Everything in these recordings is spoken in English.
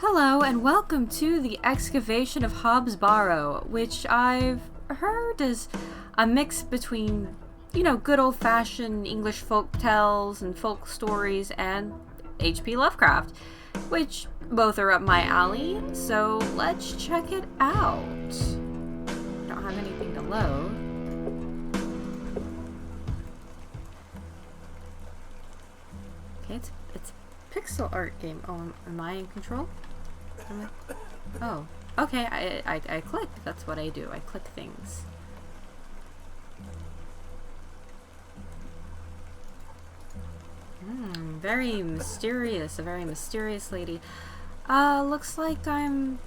Hello and welcome to the Excavation of Hob's Barrow, which I've heard is a mix between, good old-fashioned English folk tales and folk stories and H.P. Lovecraft, which both are up my alley, so let's check it out. Don't have anything to load. Okay, it's a pixel art game. Oh, am I in control? Oh, okay, I click. That's what I do. I click things. Very mysterious. A very mysterious lady. Looks like I'm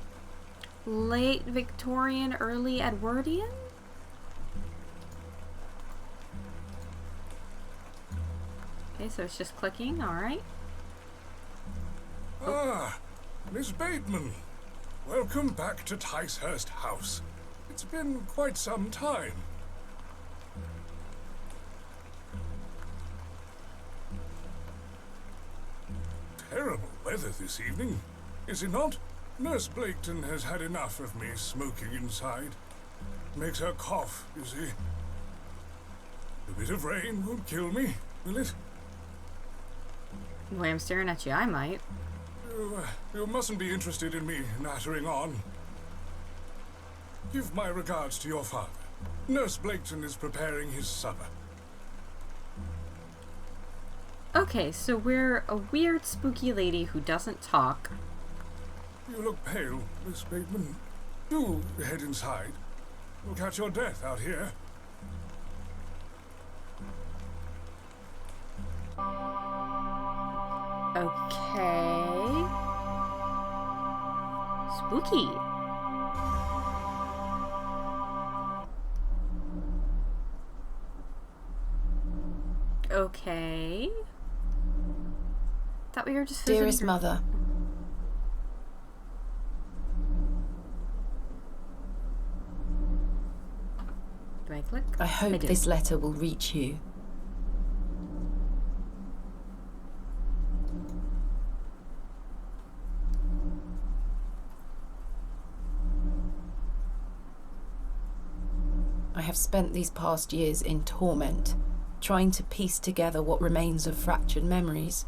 late Victorian, early Edwardian? Okay, so it's just clicking, alright. Ah, Miss Bateman. Welcome back to Ticehurst House. It's been quite some time. Terrible weather this evening, is it not? Nurse Blaketon has had enough of me smoking inside. Makes her cough, you see. A bit of rain won't kill me, will it? The way I'm staring at you, I might. You mustn't be interested in me nattering on. Give my regards to your father. Nurse Blaketon is preparing his supper. Okay, so we're a weird, spooky lady who doesn't talk. You look pale, Miss Bateman. Do head inside. You'll catch your death out here. Okay. Spooky. Okay. Thought we were just visiting Dearest mother. Do I click? I hope this letter will reach you. I have spent these past years in torment, trying to piece together what remains of fractured memories.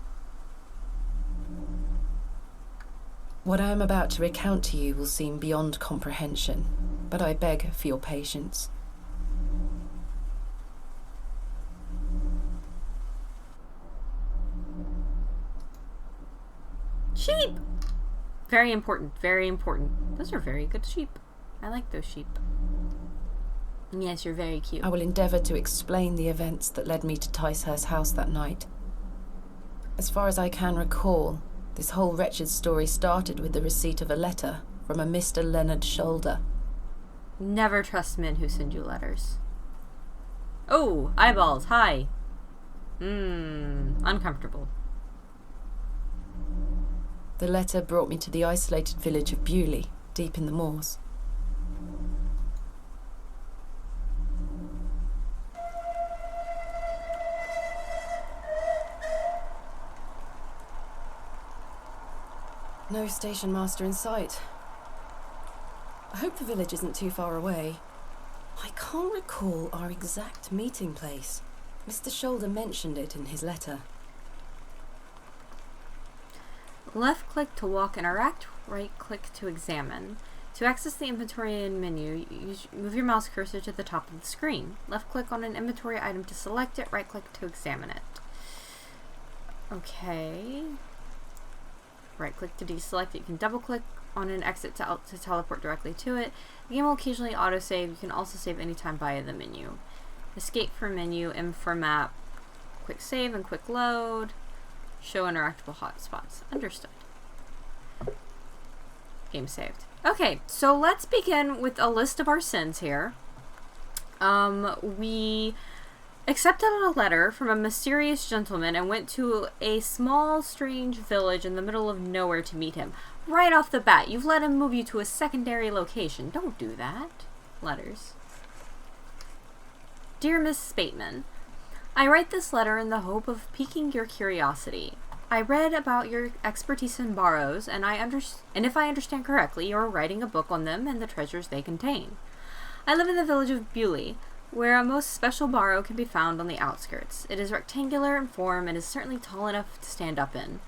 What I am about to recount to you will seem beyond comprehension, but I beg for your patience. Sheep! Very important, very important. Those are very good sheep. I like those sheep. Yes, you're very cute. I will endeavour to explain the events that led me to Ticehurst House that night. As far as I can recall, this whole wretched story started with the receipt of a letter from a Mr. Leonard Shoulder. Never trust men who send you letters. Oh, eyeballs, hi. Uncomfortable. The letter brought me to the isolated village of Bewlay, deep in the moors. No station master in sight. I hope the village isn't too far away. I can't recall our exact meeting place. Mr. Shoulder mentioned it in his letter. Left click to walk interact, right click to examine. To access the inventory and menu, move your mouse cursor to the top of the screen. Left click on an inventory item to select it, right click to examine it. Okay. Right click to deselect it. You can double click on an exit to teleport directly to it. The game will occasionally autosave. You can also save anytime via the menu. Escape for menu, M for map, quick save and quick load. Show interactable hotspots. Understood. Game saved. Okay, so let's begin with a list of our sins here. We accepted a letter from a mysterious gentleman and went to a small, strange village in the middle of nowhere to meet him. Right off the bat, you've let him move you to a secondary location. Don't do that. Letters. Dear Miss Bateman, I write this letter in the hope of piquing your curiosity. I read about your expertise in Barrows, and if I understand correctly, you're writing a book on them and the treasures they contain. I live in the village of Bewlay, where a most special Barrow can be found on the outskirts. It is rectangular in form and is certainly tall enough to stand up in.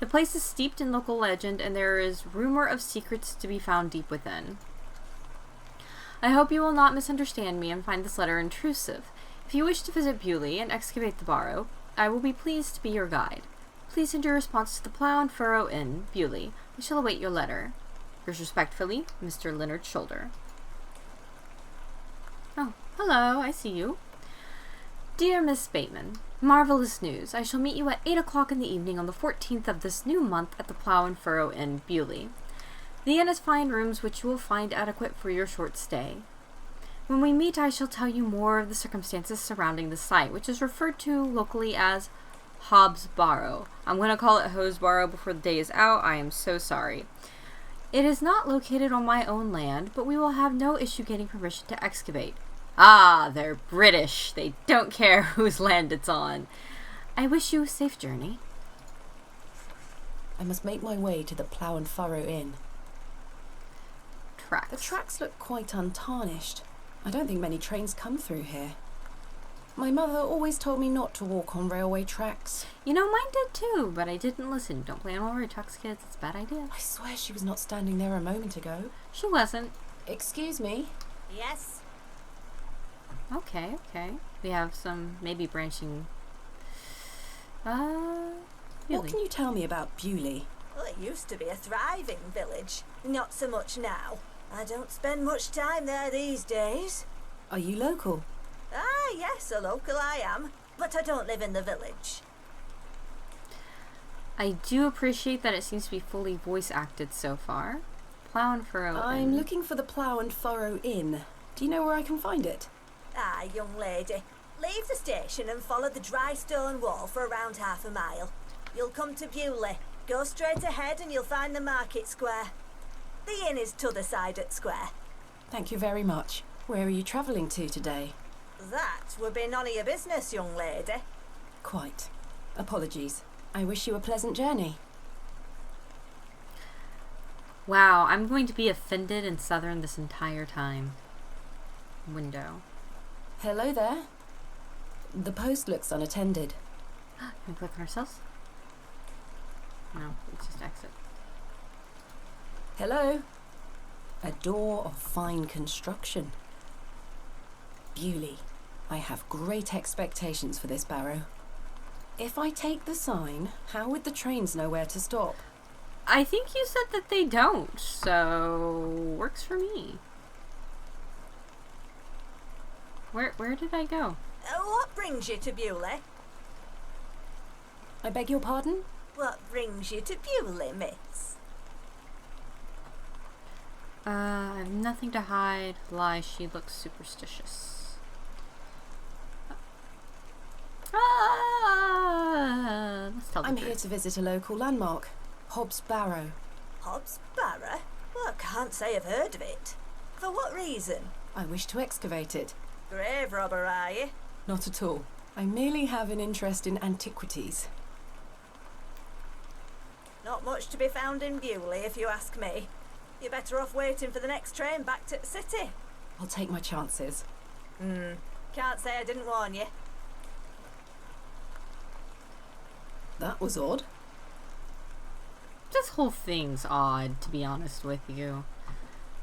The place is steeped in local legend, and there is rumor of secrets to be found deep within. I hope you will not misunderstand me and find this letter intrusive. If you wish to visit Bewlay and excavate the Barrow, I will be pleased to be your guide. Please send your response to the Plough and Furrow Inn, Bewlay. We shall await your letter. Yours respectfully, Mr. Leonard Shoulder. Oh, hello, I see you. Dear Miss Bateman, marvelous news. I shall meet you at 8 o'clock in the evening on the 14th of this new month at the Plough and Furrow Inn, Bewlay. The inn has fine rooms which you will find adequate for your short stay. When we meet, I shall tell you more of the circumstances surrounding the site, which is referred to locally as Hob's Barrow. I'm going to call it Ho's Barrow before the day is out. I am so sorry. It is not located on my own land, but we will have no issue getting permission to excavate. Ah, they're British. They don't care whose land it's on. I wish you a safe journey. I must make my way to the Plough and Furrow Inn. Tracks. The tracks look quite untarnished. I don't think many trains come through here. My mother always told me not to walk on railway tracks. You know, mine did too, but I didn't listen. Don't play on railway tracks, kids. It's a bad idea. I swear she was not standing there a moment ago. She wasn't. Excuse me? Yes? Okay. We have some maybe branching... What can you tell me about Bewlay? Well, it used to be a thriving village. Not so much now. I don't spend much time there these days. Are you local? Ah, yes, a local I am. But I don't live in the village. I do appreciate that it seems to be fully voice acted so far. Plough and Furrow I'm Inn. looking for the Plough and Furrow Inn. Do you know where I can find it? Ah, young lady. Leave the station and follow the dry stone wall for around half a mile. You'll come to Bewlay. Go straight ahead and you'll find the market square. The inn is t'other side at square. Thank you very much. Where are you travelling to today? That would be none of your business, young lady. Quite. Apologies. I wish you a pleasant journey. Wow, I'm going to be offended in Southern this entire time. Window. Hello there. The post looks unattended. Can we click on ourselves? No, let's just exit. Hello. A door of fine construction. Bewlay. I have great expectations for this Barrow. If I take the sign, how would the trains know where to stop? I think you said that they don't, so works for me. Where did I go? What brings you to Bewlay? I beg your pardon? What brings you to Bewlay, miss? I have nothing to hide. Lie, she looks superstitious. Let's tell the I'm truth. here to visit a local landmark, Hob's Barrow. Hob's Barrow? Well, I can't say I've heard of it. For what reason? I wish to excavate it. Grave robber, are you? Not at all. I merely have an interest in antiquities. Not much to be found in Bewlay, if you ask me. You're better off waiting for the next train back to the city. I'll take my chances. Can't say I didn't warn you. That was odd. This whole thing's odd, to be honest with you.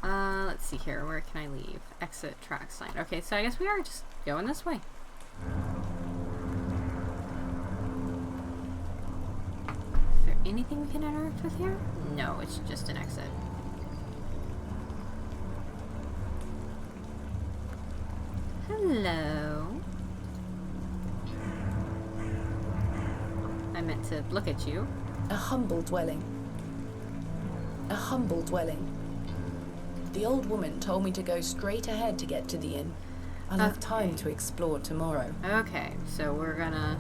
Let's see here. Where can I leave? Exit track sign. Okay, so I guess we are just going this way. Is there anything we can interact with here? No, it's just an exit. Hello. I meant to look at you. A humble dwelling. A humble dwelling. The old woman told me to go straight ahead to get to the inn. I'll have time to explore tomorrow. Okay, so we're gonna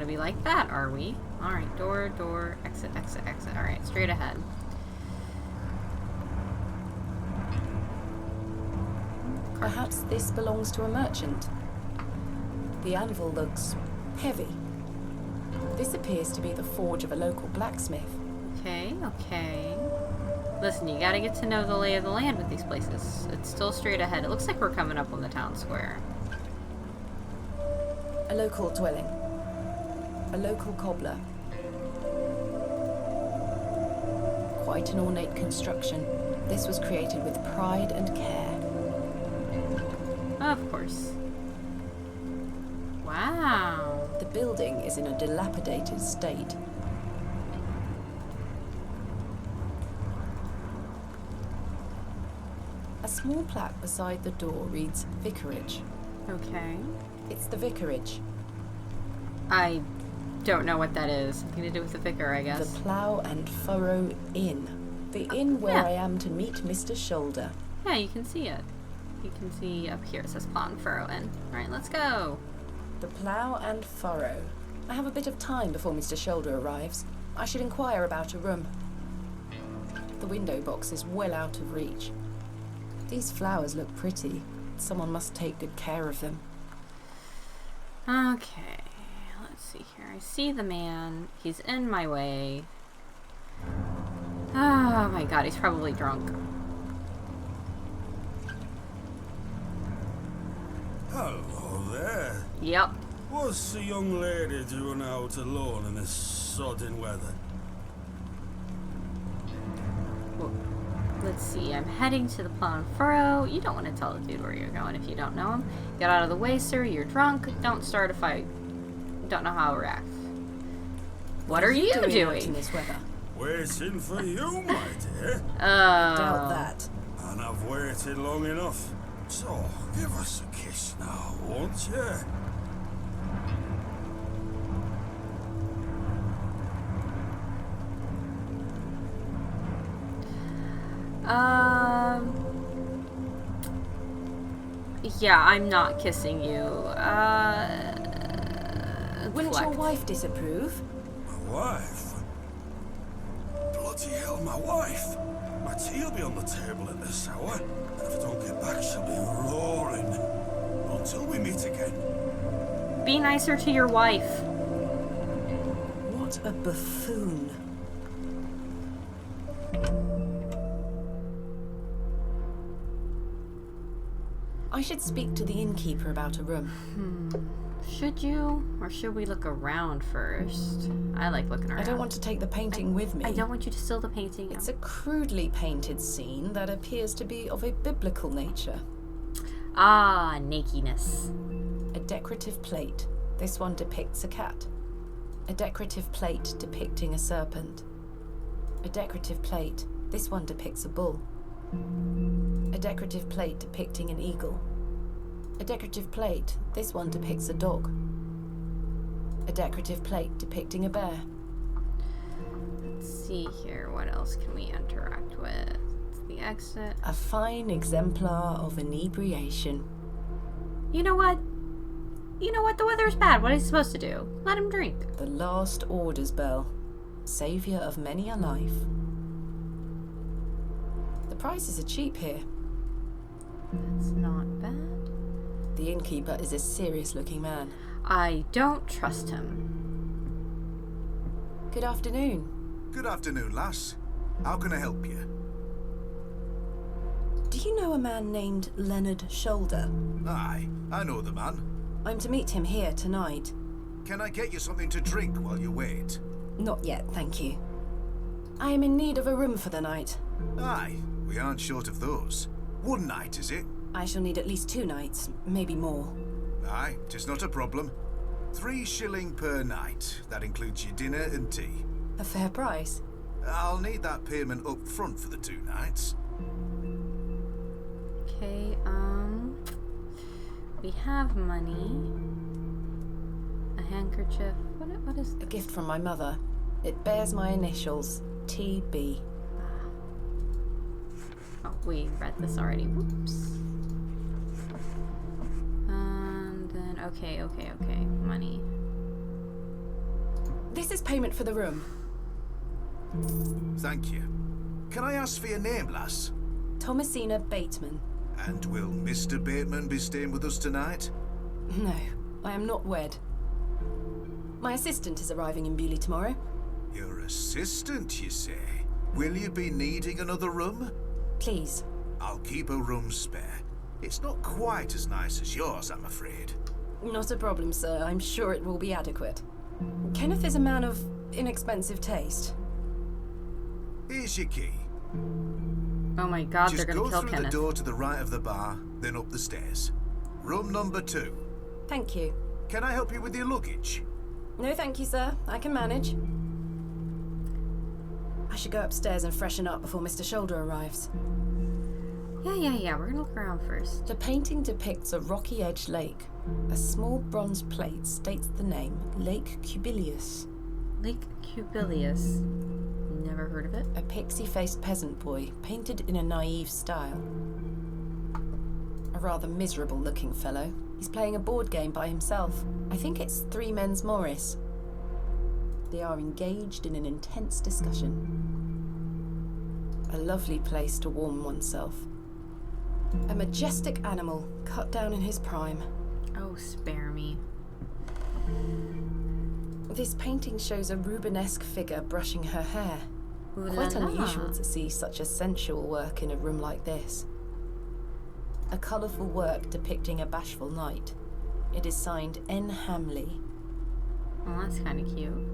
be like that, are we? All right, door, exit. All right, straight ahead. Perhaps this belongs to a merchant. The anvil looks heavy. This appears to be the forge of a local blacksmith. Okay, okay. Listen, you gotta get to know the lay of the land with these places. It's still straight ahead. It looks like we're coming up on the town square. A local dwelling. A local cobbler. Quite an ornate construction. This was created with pride and care. Of course. Wow. The building is in a dilapidated state. A small plaque beside the door reads Vicarage. Okay. It's the vicarage. I don't know what that is. Something to do with the vicar, I guess. The Plough and Furrow Inn. The inn where Yeah. I am to meet Mr. Shoulder. Yeah, you can see it. You can see up here it says Plough and Furrow Inn. Alright, let's go. The Plough and Furrow. I have a bit of time before Mr. Shoulder arrives. I should inquire about a room. The window box is well out of reach. These flowers look pretty. Someone must take good care of them. Okay, let's see here. I see the man. He's in my way. Oh my god, he's probably drunk. Hello there. Yep. What's the young lady doing out alone in this sodden weather? Well, let's see. I'm heading to the Plough and Furrow. You don't want to tell the dude where you're going if you don't know him. Get out of the way, sir. You're drunk. Don't start a fight. Don't know how to react. What are you out in doing? this weather? Waiting for you, my dear. Doubt that. And I've waited long enough. So, give us a kiss now, won't you? Yeah, I'm not kissing you. Wouldn't your deflect. wife disapprove? My wife? Bloody hell, my wife! My tea'll be on the table at this hour, and if I don't get back, she'll be roaring. Until we meet again. Be nicer to your wife. What a buffoon. I should speak to the innkeeper about a room. Should you? Or should we look around first? I like looking around. I don't want to take the painting with me. I don't want you to steal the painting. It's a crudely painted scene that appears to be of a biblical nature. Ah, nakedness. A decorative plate. This one depicts a cat. A decorative plate depicting a serpent. A decorative plate. This one depicts a bull. A decorative plate depicting an eagle. A decorative plate. This one depicts a dog. A decorative plate depicting a bear. Let's see here. What else can we interact with? It's the exit. A fine exemplar of inebriation. You know what? You know what? The weather's bad. What is he supposed to do? Let him drink. The last orders bell. Saviour of many a life. The prices are cheap here. That's not bad. The innkeeper is a serious-looking man. I don't trust him. Good afternoon. Good afternoon, lass. How can I help you? Do you know a man named Leonard Shoulder? Aye, I know the man. I'm to meet him here tonight. Can I get you something to drink while you wait? Not yet, thank you. I am in need of a room for the night. Aye, we aren't short of those. One night, is it? I shall need at least 2 nights, maybe more. Aye, 'tis not a problem. 3 shilling per night. That includes your dinner and tea. A fair price. I'll need that payment up front for the 2 nights. Okay, we have money. A handkerchief. What is A this? gift from my mother. It bears my initials, TB. Oh, we read this already. Whoops. And then, okay. Money. This is payment for the room. Thank you. Can I ask for your name, lass? Thomasina Bateman. And will Mr. Bateman be staying with us tonight? No, I am not wed. My assistant is arriving in Bewlay tomorrow. Your assistant, you say? Will you be needing another room? Please. I'll keep a room spare. It's not quite as nice as yours, I'm afraid. Not a problem, sir. I'm sure it will be adequate. Kenneth is a man of inexpensive taste. Here's your key. Oh my god, Just they're gonna go kill through Kenneth. the door to the right of the bar, then up the stairs. Room number 2. Thank you. Can I help you with your luggage? No, thank you, sir. I can manage. I should go upstairs and freshen up before Mr. Shoulder arrives. Yeah. We're gonna look around first. The painting depicts a rocky-edged lake. A small bronze plate states the name Lake Cubilius. Lake Cubilius. Never heard of it. A pixie-faced peasant boy, painted in a naive style. A rather miserable-looking fellow. He's playing a board game by himself. I think it's Three Men's Morris. They are engaged in an intense discussion. A lovely place to warm oneself. A majestic animal, cut down in his prime. Oh, spare me. This painting shows a Rubenesque figure brushing her hair. Ooh la Quite la. unusual to see such a sensual work in a room like this. A colourful work depicting a bashful knight. It is signed N. Hamley. Oh, that's kind of cute.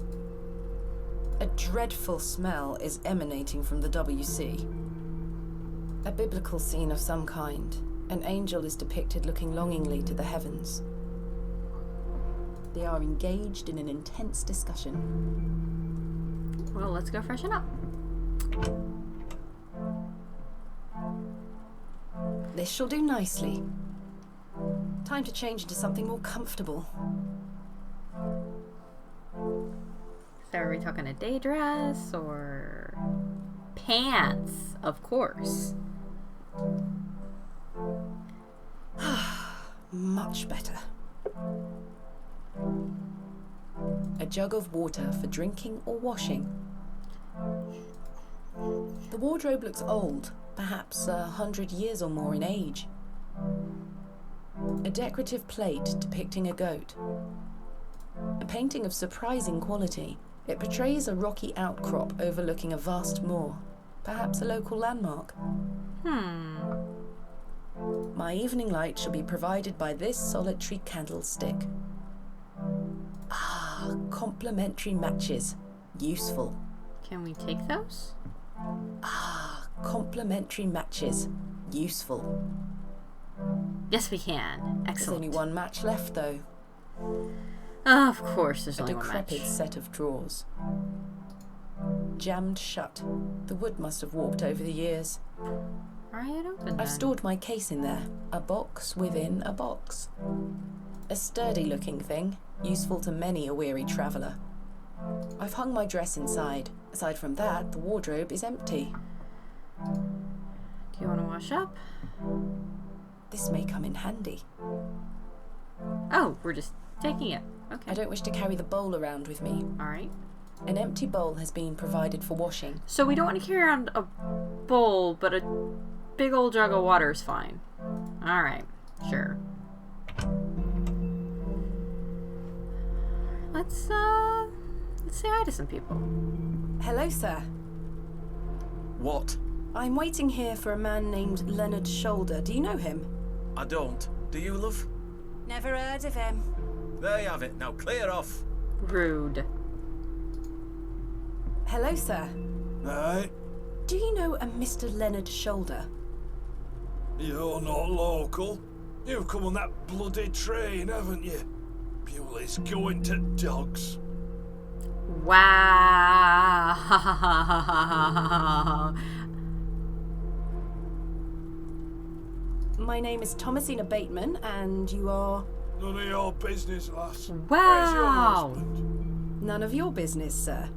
A dreadful smell is emanating from the WC. A biblical scene of some kind. An angel is depicted looking longingly to the heavens. They are engaged in an intense discussion. Well, let's go freshen up. This shall do nicely. Time to change into something more comfortable. So are we talking a day dress or pants? Of course. Much better. A jug of water for drinking or washing. The wardrobe looks old, perhaps 100 years or more in age. A decorative plate depicting a goat. A painting of surprising quality. It portrays a rocky outcrop overlooking a vast moor, perhaps a local landmark. My evening light shall be provided by this solitary candlestick. Ah, complimentary matches. Useful. Can we take those? Ah, complimentary matches. Useful. Yes, we can. There's Excellent. only one match left, though. Of course, there's A only one match. decrepit set of drawers. Jammed shut. The wood must have warped over the years. Pry it open then. I've stored my case in there. A box within a box. A sturdy-looking thing, useful to many a weary traveller. I've hung my dress inside. Aside from that, the wardrobe is empty. Do you want to wash up? This may come in handy. Oh, we're just taking it. Okay. I don't wish to carry the bowl around with me. Alright. An empty bowl has been provided for washing. So we don't want to carry around a bowl, but a big old jug of water is fine. Alright. Sure. Let's say hi to some people. Hello, sir. What? I'm waiting here for a man named Leonard Shoulder. Do you know him? I don't. Do you, love? Never heard of him. There you have it. Now clear off. Rude. Hello, sir. Aye, Do you know a Mr. Leonard Shoulder? you're not local. You've come on that bloody train, haven't you? Bewlay's going to dogs. Wow. My name is Thomasina Bateman, and you are... None of your business, lass. Wow. Where's your husband? None of your business, sir.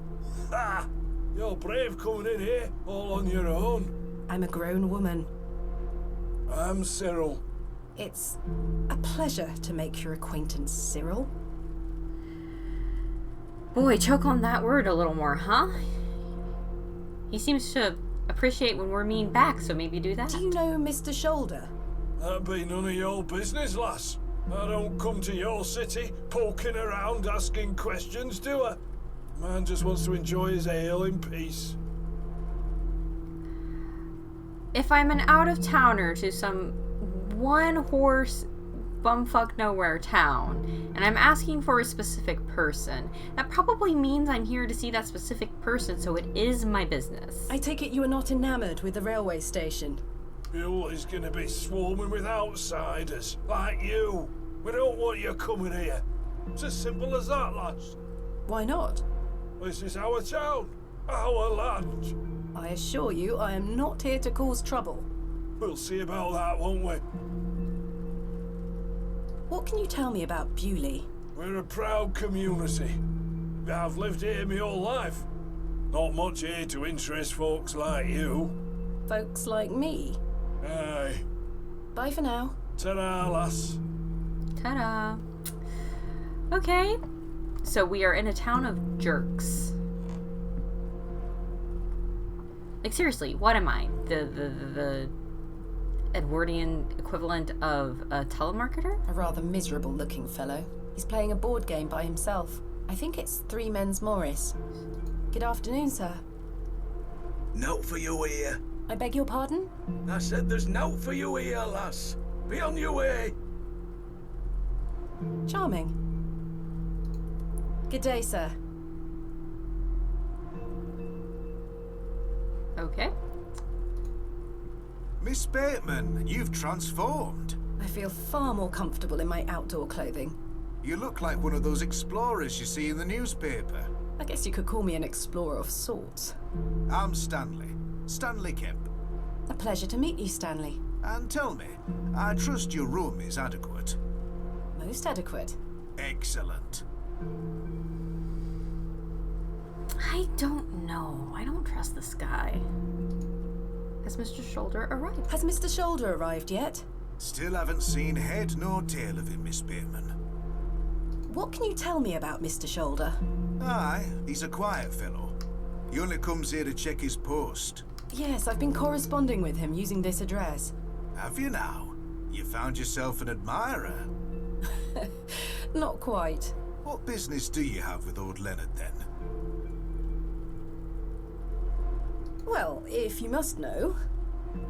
Ah, you're brave coming in here, all on your own. I'm a grown woman. I'm Cyril. It's a pleasure to make your acquaintance, Cyril. Boy, choke on that word a little more, huh? He seems to appreciate when we're mean back, so maybe do that. Do you know Mr. Shoulder? That'd be none of your business, lass. I don't come to your city poking around asking questions, do I? Man just wants to enjoy his ale in peace. If I'm an out-of-towner to some one-horse bumfuck nowhere town, and I'm asking for a specific person, that probably means I'm here to see that specific person, so it is my business. I take it you are not enamored with the railway station. Bewlay's gonna be swarming with outsiders, like you. We don't want you coming here. It's as simple as that, lass. Why not? This is our town, our land. I assure you, I am not here to cause trouble. We'll see about that, won't we? What can you tell me about Bewlay? We're a proud community. I've lived here my whole life. Not much here to interest folks like you. Folks like me? Aye. Bye for now. Ta-ra, lass. Ta-da. Okay. So we are in a town of jerks. Like, seriously, what am I? The Edwardian equivalent of a telemarketer? A rather miserable looking fellow. He's playing a board game by himself. I think it's Three Men's Morris. Good afternoon, sir. Note for you here. I beg your pardon? I said there's note for you here, lass. Be on your way. Charming. Good day, sir. Okay. Miss Bateman, you've transformed. I feel far more comfortable in my outdoor clothing. You look like one of those explorers you see in the newspaper. I guess you could call me an explorer of sorts. I'm Stanley. Stanley Kemp. A pleasure to meet you, Stanley. And tell me, I trust your room is adequate. Most adequate. Excellent. I don't know. I don't trust this guy. Has Mr. Shoulder arrived? Has Mr. Shoulder arrived yet? Still haven't seen head nor tail of him, Miss Bateman. What can you tell me about Mr. Shoulder? Aye, he's a quiet fellow. He only comes here to check his post. Yes, I've been corresponding with him using this address. Have you now? You found yourself an admirer. Not quite. What business do you have with old Leonard, then? Well, if you must know,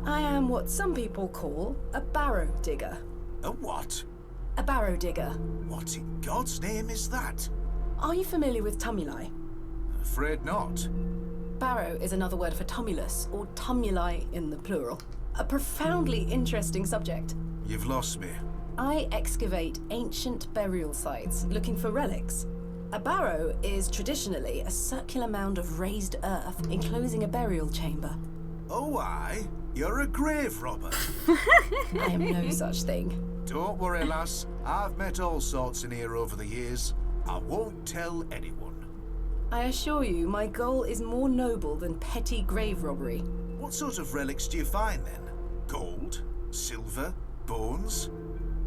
I am what some people call a barrow digger. A what? A barrow digger. What in God's name is that? Are you familiar with tumuli? Afraid not. Barrow is another word for tumulus, or tumuli in the plural. A profoundly interesting subject. You've lost me. I excavate ancient burial sites looking for relics. A barrow is traditionally a circular mound of raised earth enclosing a burial chamber. Oh, aye. You're a grave robber. I am no such thing. Don't worry, lass. I've met all sorts in here over the years. I won't tell anyone. I assure you, my goal is more noble than petty grave robbery. What sort of relics do you find, then? Gold? Silver? Bones?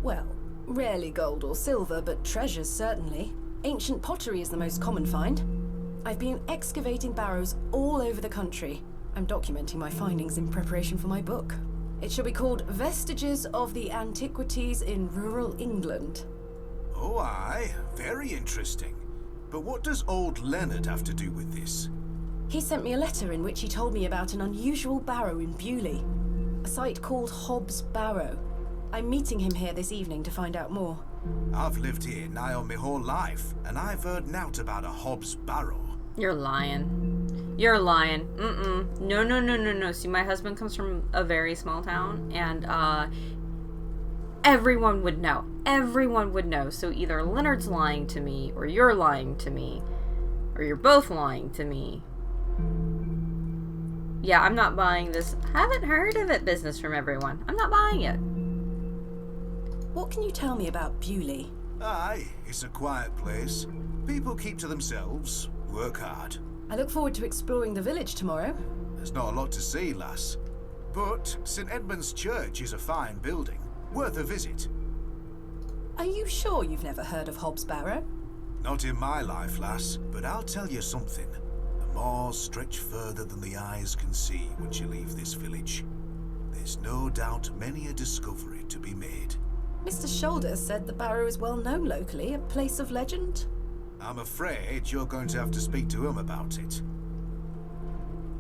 Well, rarely gold or silver, but treasures certainly. Ancient pottery is the most common find. I've been excavating barrows all over the country. I'm documenting my findings in preparation for my book. It shall be called Vestiges of the Antiquities in Rural England. Oh, aye. Very interesting. But what does old Leonard have to do with this? He sent me a letter in which he told me about an unusual barrow in Bewlay, a site called Hob's Barrow. I'm meeting him here this evening to find out more. I've lived here nigh on my whole life, and I've heard nowt about a Hob's Barrow. You're lying. You're lying. No. See, my husband comes from a very small town, and everyone would know. Everyone would know. So either Leonard's lying to me, or you're lying to me, or you're both lying to me. Yeah, I'm not buying this haven't heard of it business from everyone. I'm not buying it. What can you tell me about Bewlay? Aye, it's a quiet place. People keep to themselves, work hard. I look forward to exploring the village tomorrow. There's not a lot to see, lass. But St. Edmund's Church is a fine building, worth a visit. Are you sure you've never heard of Hob's Barrow? Not in my life, lass, but I'll tell you something. The moors stretch further than the eyes can see once you leave this village. There's no doubt many a discovery to be made. Mr. Shoulder said the Barrow is well known locally, a place of legend. I'm afraid you're going to have to speak to him about it.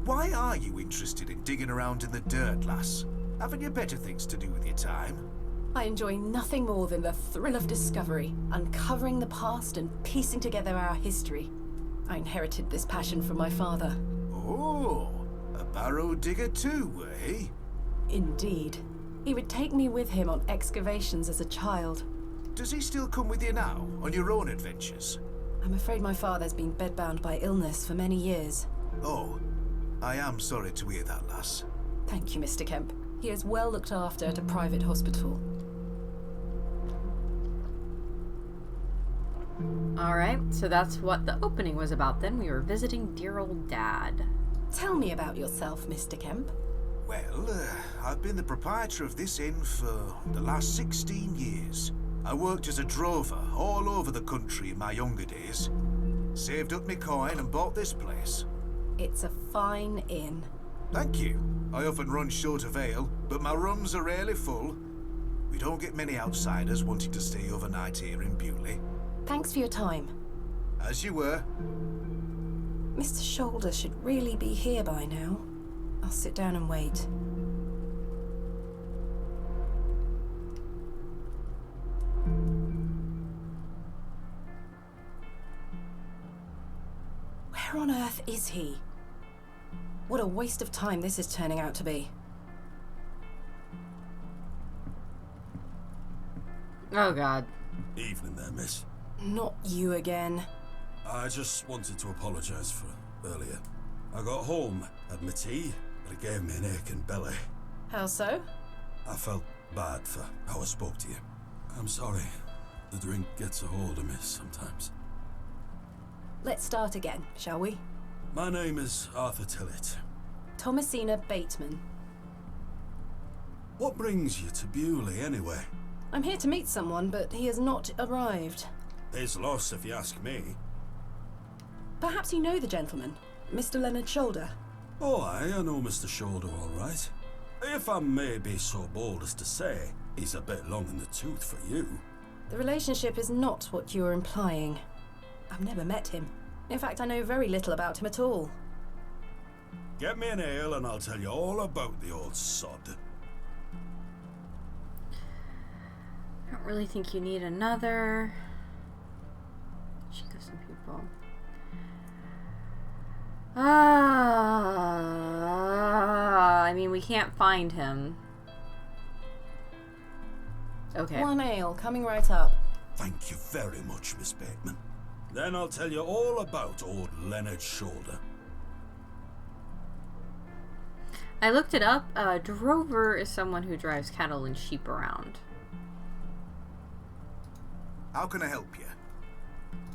Why are you interested in digging around in the dirt, lass? Haven't you better things to do with your time? I enjoy nothing more than the thrill of discovery, uncovering the past and piecing together our history. I inherited this passion from my father. Oh, a barrow digger too, eh? Indeed. He would take me with him on excavations as a child. Does he still come with you now, on your own adventures? I'm afraid my father's been bedbound by illness for many years. Oh, I am sorry to hear that, lass. Thank you, Mr. Kemp. He is well looked after at a private hospital. Alright, so that's what the opening was about then. We were visiting dear old Dad. Tell me about yourself, Mr. Kemp. Well, I've been the proprietor of this inn for the last 16 years. I worked as a drover all over the country in my younger days. Saved up my coin and bought this place. It's a fine inn. Thank you. I often run short of ale, but my rooms are rarely full. We don't get many outsiders wanting to stay overnight here in Bewlay. Thanks for your time. As you were. Mr. Shoulder should really be here by now. I'll sit down and wait. Where on earth is he? What a waste of time this is turning out to be. Oh god. Evening there, miss. Not you again. I just wanted to apologise for earlier. I got home, had my tea, but it gave me an aching belly. How so? I felt bad for how I spoke to you. I'm sorry. The drink gets a hold of me sometimes. Let's start again, shall we? My name is Arthur Tillett. Thomasina Bateman. What brings you to Bewlay, anyway? I'm here to meet someone, but he has not arrived. His loss, if you ask me. Perhaps you know the gentleman, Mr. Leonard Shoulder. Oh, I know Mr. Shoulder all right. If I may be so bold as to say, he's a bit long in the tooth for you. The relationship is not what you're implying. I've never met him. In fact, I know very little about him at all. Get me an ale and I'll tell you all about the old sod. I don't really think you need another. Should give some people. I mean, we can't find him. Okay. One ale, coming right up. Thank you very much, Miss Bateman. Then I'll tell you all about old Leonard Shoulder. I looked it up. Drover is someone who drives cattle and sheep around. How can I help you?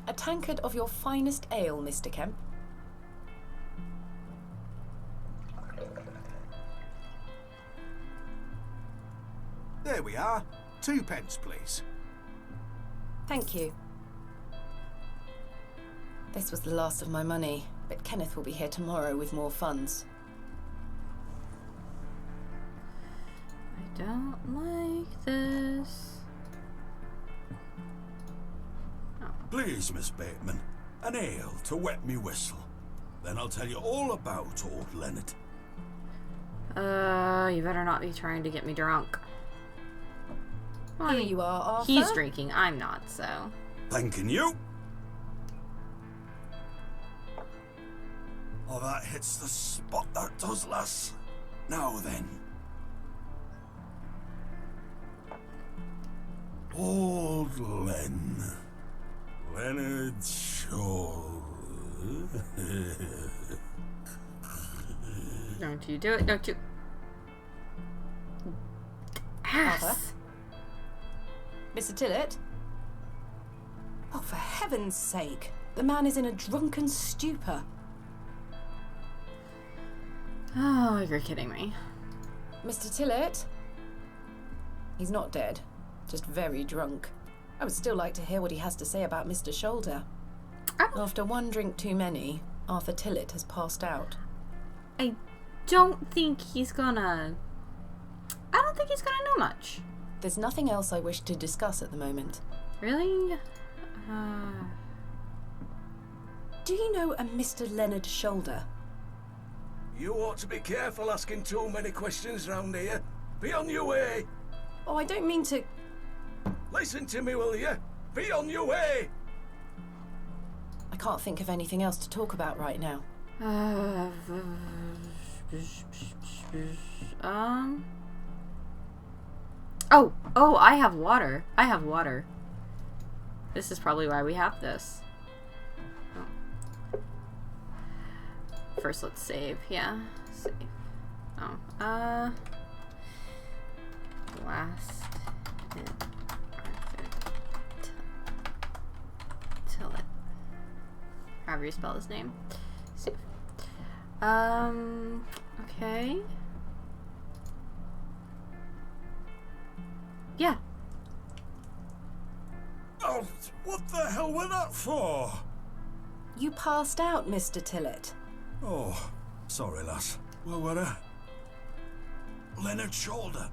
A tankard of your finest ale, Mr. Kemp. There we are. 2 pence, please. Thank you. This was the last of my money, but Kenneth will be here tomorrow with more funds. I don't like this. Please, Miss Bateman, an ale to wet me whistle. Then I'll tell you all about old Leonard. You better not be trying to get me drunk. Well, I Here mean, you are, Arthur. he's drinking, I'm not, so. Thanking you. Oh, that hits the spot, that does, lass. Now then. Old Leonard Shoulder. Don't you do it, don't you. Arthur? Ass. Mr. Tillett? Oh, for heaven's sake. The man is in a drunken stupor. Oh, you're kidding me. Mr. Tillett? He's not dead, just very drunk. I would still like to hear what he has to say about Mr. Shoulder. After one drink too many, Arthur Tillett has passed out. I don't think he's gonna know much. There's nothing else I wish to discuss at the moment. Really? Do you know a Mr. Leonard Shoulder? You ought to be careful asking too many questions round here. Be on your way. Oh, I don't mean to... Listen to me, will you? Be on your way. I can't think of anything else to talk about right now. Oh, I have water. I have water. This is probably why we have this. Oh. First, let's save. Yeah, save. Oh, last and Arthur Tillett. However you spell his name. Save. Okay. Yeah. Oh, what the hell were that for? You passed out, Mr. Tillett. Oh, sorry, lass. Where were I? Leonard Shoulder.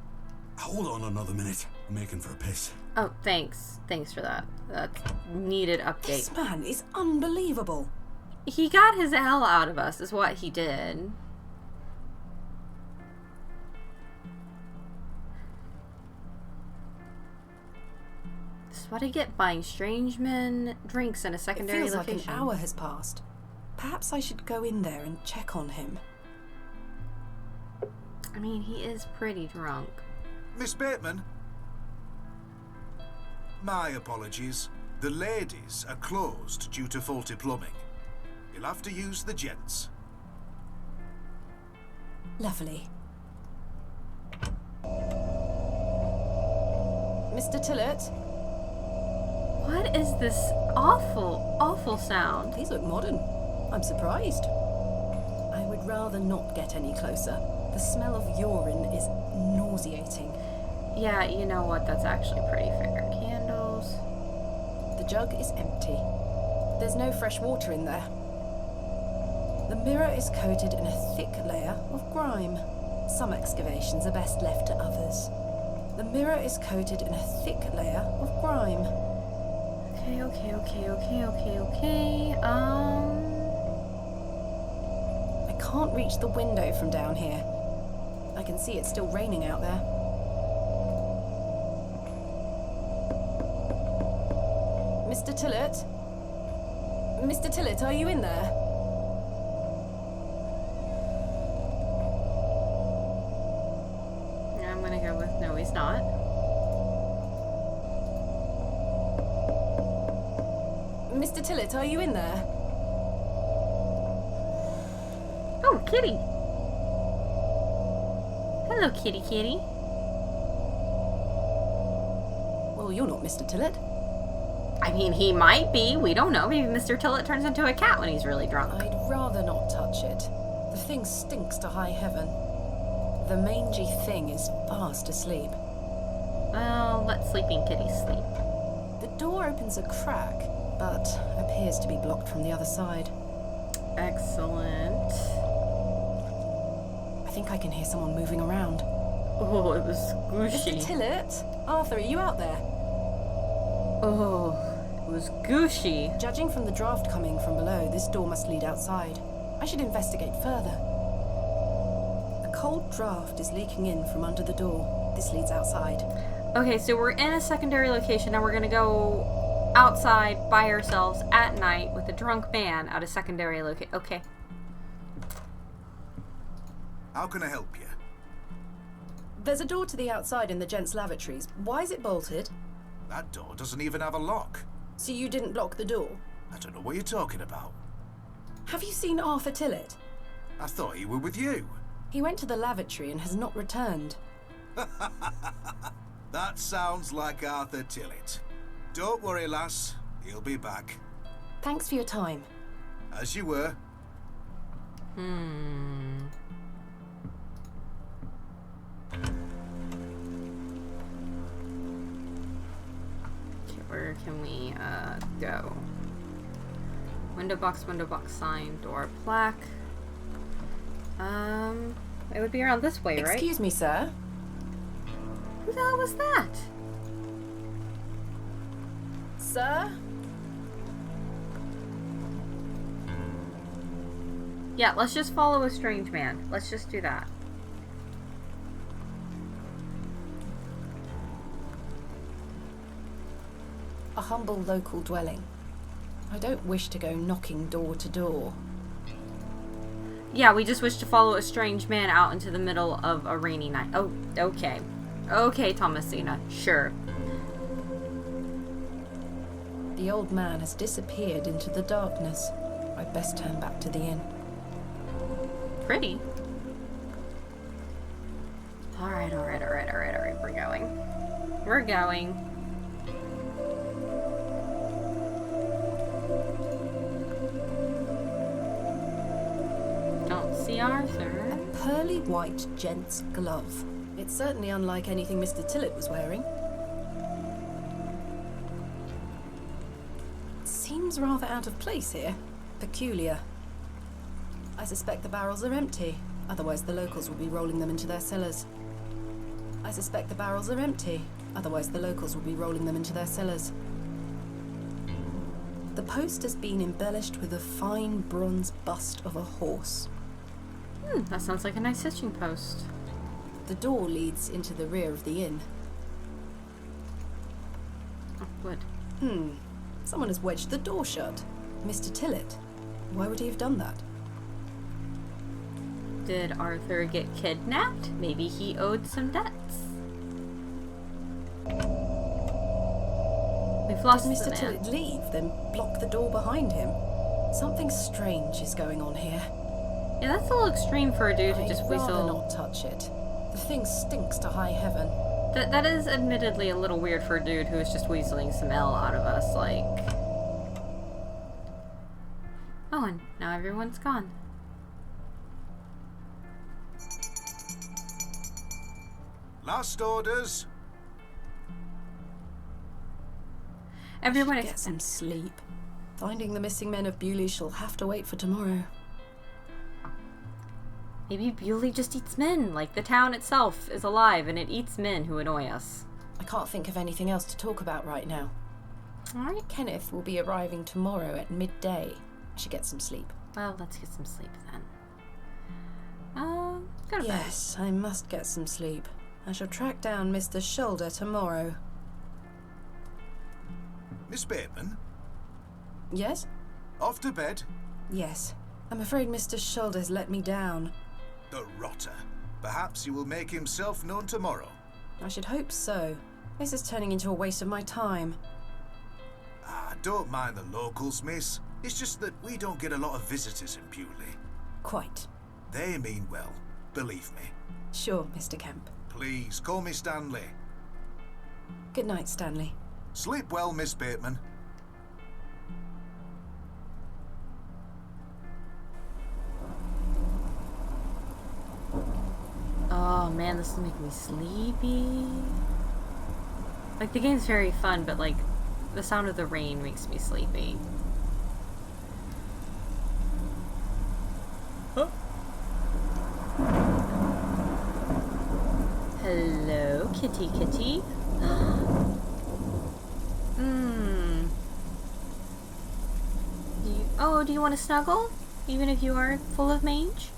Hold on another minute. I'm making for a piss. Oh, thanks. Thanks for that. That's needed update. This man is unbelievable. He got his hell out of us, is what he did. This is what I get buying strange men drinks in a secondary It feels location. like an hour has passed. Perhaps I should go in there and check on him. I mean, he is pretty drunk. Miss Bateman? My apologies. The ladies are closed due to faulty plumbing. You'll have to use the gents. Lovely. Mr. Tillett? What is this awful, awful sound? These look modern. I'm surprised. I would rather not get any closer. The smell of urine is nauseating. Yeah, you know what? That's actually pretty fair. Candles. The jug is empty. There's no fresh water in there. The mirror is coated in a thick layer of grime. Some excavations are best left to others. The mirror is coated in a thick layer of grime. Okay. I can't reach the window from down here. I can see it's still raining out there. Mr. Tillett? Mr. Tillett, are you in there? I'm gonna go with no, he's not. Mr. Tillett, are you in there? Oh, kitty! Hello, kitty. Well, you're not Mr. Tillett. I mean, he might be. We don't know. Maybe Mr. Tillett turns into a cat when he's really drunk. I'd rather not touch it. The thing stinks to high heaven. The mangy thing is fast asleep. Well, let sleeping kitty sleep. The door opens a crack, but appears to be blocked from the other side. Excellent. I think I can hear someone moving around. Oh, it was Mr. squishy. Tillett? Arthur, are you out there? Oh, it was gushy. Judging from the draft coming from below, this door must lead outside. I should investigate further. A cold draft is leaking in from under the door. This leads outside. Okay, so we're in a secondary location. Now we're gonna go outside by ourselves at night with a drunk man at a secondary location. Okay. How can I help you? There's a door to the outside in the gents' lavatories. Why is it bolted? That door doesn't even have a lock. So you didn't block the door? I don't know what you're talking about. Have you seen Arthur Tillett? I thought he were with you. He went to the lavatory and has not returned. That sounds like Arthur Tillett. Don't worry, lass. He'll be back. Thanks for your time. As you were. Okay, where can we go? Window box sign, door plaque. It would be around this way, right? Excuse me, sir. Who the hell was that? Sir? Yeah, let's just follow a strange man. Let's just do that. A humble local dwelling. I don't wish to go knocking door to door. Yeah, we just wish to follow a strange man out into the middle of a rainy night. Oh, okay. Okay, Thomasina, sure. The old man has disappeared into the darkness. I'd best turn back to the inn. Pretty. Alright, we're going. We're going. Don't see Arthur. A pearly white gent's glove. It's certainly unlike anything Mr. Tillett was wearing. Seems rather out of place here. Peculiar. I suspect the barrels are empty, otherwise the locals will be rolling them into their cellars. I suspect the barrels are empty, otherwise the locals will be rolling them into their cellars. The post has been embellished with a fine bronze bust of a horse. That sounds like a nice hitching post. The door leads into the rear of the inn. Oh, wood. Someone has wedged the door shut. Mr. Tillett. Why would he have done that? Did Arthur get kidnapped? Maybe he owed some debts. We've lost Did the Mr. man. Tillett leave, then block the door behind him? Something strange is going on here. Yeah, that's a little extreme for a dude who just I'd rather whistle. not touch it. The thing stinks to high heaven. That is admittedly a little weird for a dude who is just weaseling some L out of us, like. Oh, and now everyone's gone. Last orders. Everyone Get some sleep. Finding the missing men of Bewlay shall have to wait for tomorrow. Maybe Bewlay just eats men, like the town itself is alive and it eats men who annoy us. I can't think of anything else to talk about right now. Alright. Kenneth will be arriving tomorrow at midday. I should get some sleep. Well, let's get some sleep then. Go to bed. Yes, I must get some sleep. I shall track down Mr. Shoulder tomorrow. Miss Bateman, Yes? off to bed. Yes. I'm afraid Mr. Shoulder's let me down. The rotter. Perhaps he will make himself known tomorrow. I should hope so. This is turning into a waste of my time. Don't mind the locals, miss. It's just that we don't get a lot of visitors in Bewlay. Quite. They mean well, believe me. Sure, Mr. Kemp. Please, call me Stanley. Good night, Stanley. Sleep well, Miss Bateman. Oh man, this is making me sleepy. Like, the game's very fun, but like, the sound of the rain makes me sleepy. Huh? Hello, kitty kitty. Do you want to snuggle? Even if you are full of mange?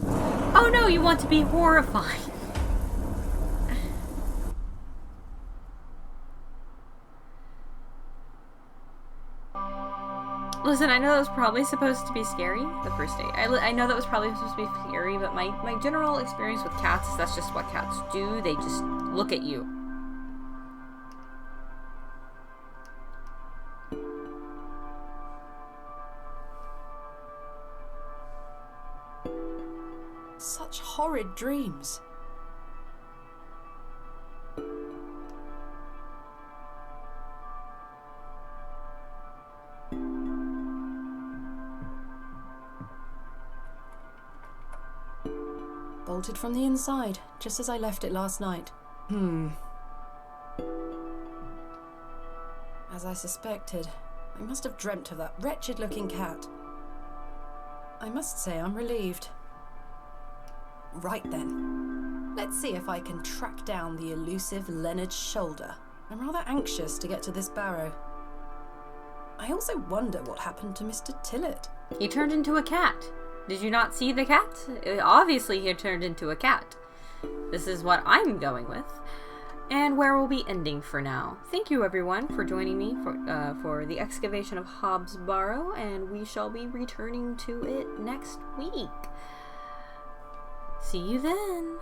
Oh no, you want to be horrified. Listen, I know that was probably supposed to be scary the first day. I know that was probably supposed to be scary, but my general experience with cats is that's just what cats do. They just look at you. Such horrid dreams. Bolted from the inside, just as I left it last night. As I suspected, I must have dreamt of that wretched-looking cat. I must say I'm relieved. Right then. Let's see if I can track down the elusive Leonard Shoulder. I'm rather anxious to get to this barrow. I also wonder what happened to Mr. Tillett. He turned into a cat. Did you not see the cat? Obviously he turned into a cat. This is what I'm going with, and where we'll be ending for now. Thank you everyone for joining me for the excavation of Hob's Barrow, and we shall be returning to it next week. See you then.